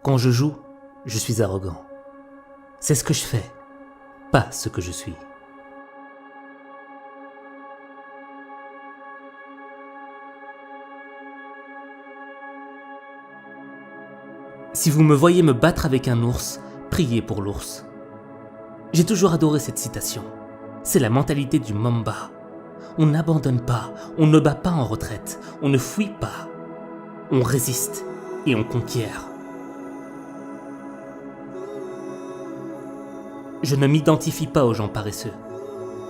Quand je joue, je suis arrogant. C'est ce que je fais, pas ce que je suis. Si vous me voyez me battre avec un ours, priez pour l'ours. J'ai toujours adoré cette citation. C'est la mentalité du Mamba. On n'abandonne pas, on ne bat pas en retraite, on ne fuit pas. On résiste et on conquiert. Je ne m'identifie pas aux gens paresseux.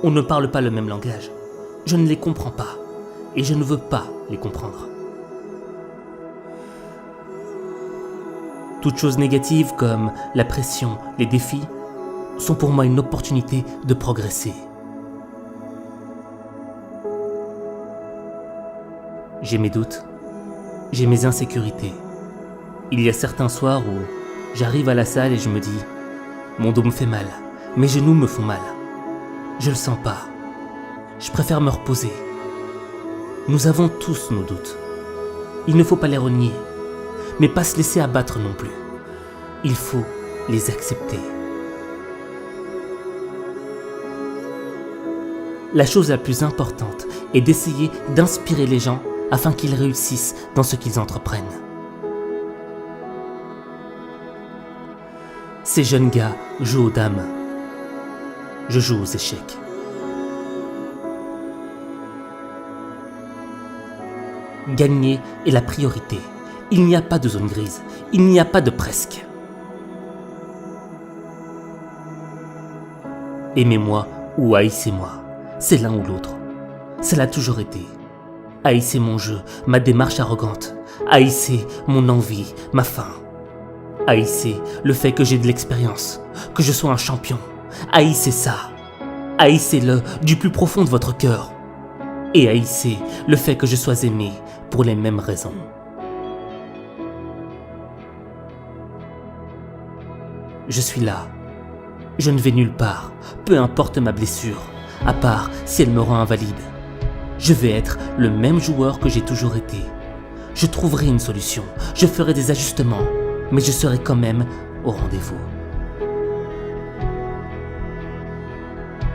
On ne parle pas le même langage. Je ne les comprends pas et je ne veux pas les comprendre. Toutes choses négatives comme la pression, les défis, sont pour moi une opportunité de progresser. J'ai mes doutes, j'ai mes insécurités. Il y a certains soirs où j'arrive à la salle et je me dis « Mon dos me fait mal, mes genoux me font mal. Je le sens pas. Je préfère me reposer. » Nous avons tous nos doutes. Il ne faut pas les renier, mais pas se laisser abattre non plus. Il faut les accepter. La chose la plus importante est d'essayer d'inspirer les gens afin qu'ils réussissent dans ce qu'ils entreprennent. Ces jeunes gars jouent aux dames. Je joue aux échecs. Gagner est la priorité. Il n'y a pas de zone grise. Il n'y a pas de presque. Aimez-moi ou haïssez-moi. C'est l'un ou l'autre. Ça l'a toujours été. Haïssez mon jeu, ma démarche arrogante. Haïssez mon envie, ma faim. Haïssez le fait que j'ai de l'expérience, que je sois un champion. Haïssez ça. Haïssez-le du plus profond de votre cœur. Et haïssez le fait que je sois aimé pour les mêmes raisons. Je suis là. Je ne vais nulle part, peu importe ma blessure, à part si elle me rend invalide. Je vais être le même joueur que j'ai toujours été. Je trouverai une solution, je ferai des ajustements, mais je serai quand même au rendez-vous.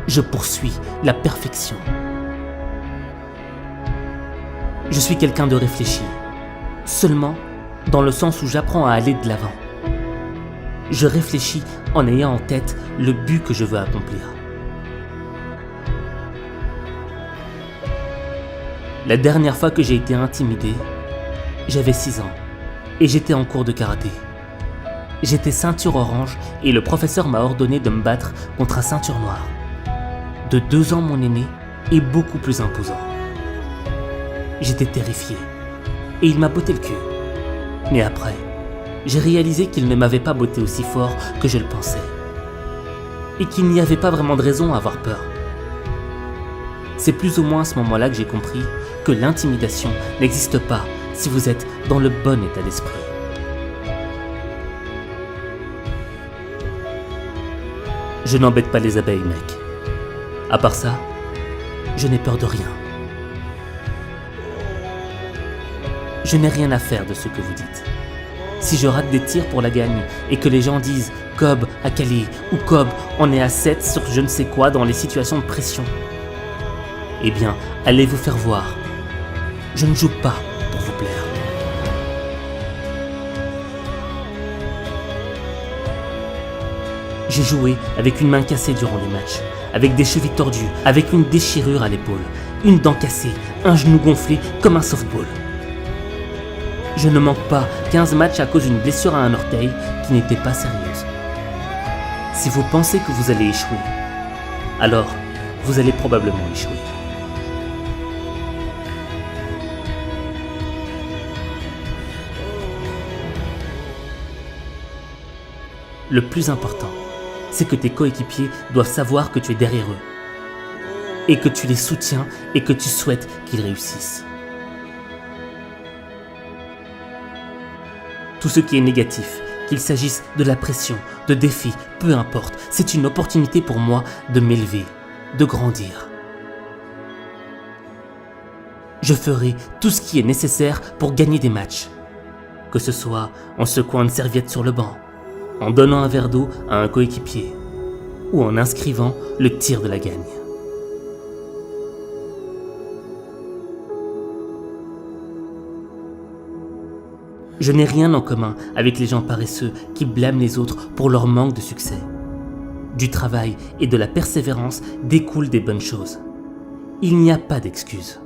Je poursuis la perfection. Je suis quelqu'un de réfléchi, seulement dans le sens où j'apprends à aller de l'avant. Je réfléchis en ayant en tête le but que je veux accomplir. La dernière fois que j'ai été intimidé, j'avais 6 ans et j'étais en cours de karaté. J'étais ceinture orange et le professeur m'a ordonné de me battre contre un ceinture noire. De 2 ans mon aîné et beaucoup plus imposant. J'étais terrifié et il m'a botté le cul. Mais après, j'ai réalisé qu'il ne m'avait pas botté aussi fort que je le pensais. Et qu'il n'y avait pas vraiment de raison à avoir peur. C'est plus ou moins à ce moment-là que j'ai compris que l'intimidation n'existe pas si vous êtes dans le bon état d'esprit. Je n'embête pas les abeilles, mec. À part ça, je n'ai peur de rien. Je n'ai rien à faire de ce que vous dites. Si je rate des tirs pour la gagne et que les gens disent « Cobb a calé » ou « Cobb en est à 7 sur je ne sais quoi dans les situations de pression », eh bien, allez vous faire voir. Je ne joue pas pour vous plaire. J'ai joué avec une main cassée durant les matchs, avec des chevilles tordues, avec une déchirure à l'épaule, une dent cassée, un genou gonflé comme un softball. Je ne manque pas 15 matchs à cause d'une blessure à un orteil qui n'était pas sérieuse. Si vous pensez que vous allez échouer, alors vous allez probablement échouer. Le plus important, c'est que tes coéquipiers doivent savoir que tu es derrière eux et que tu les soutiens et que tu souhaites qu'ils réussissent. Tout ce qui est négatif, qu'il s'agisse de la pression, de défis, peu importe, c'est une opportunité pour moi de m'élever, de grandir. Je ferai tout ce qui est nécessaire pour gagner des matchs. que ce soit en secouant une serviette sur le banc, en donnant un verre d'eau à un coéquipier ou en inscrivant le tir de la gagne. Je n'ai rien en commun avec les gens paresseux qui blâment les autres pour leur manque de succès. Du travail et de la persévérance découlent des bonnes choses. Il n'y a pas d'excuses.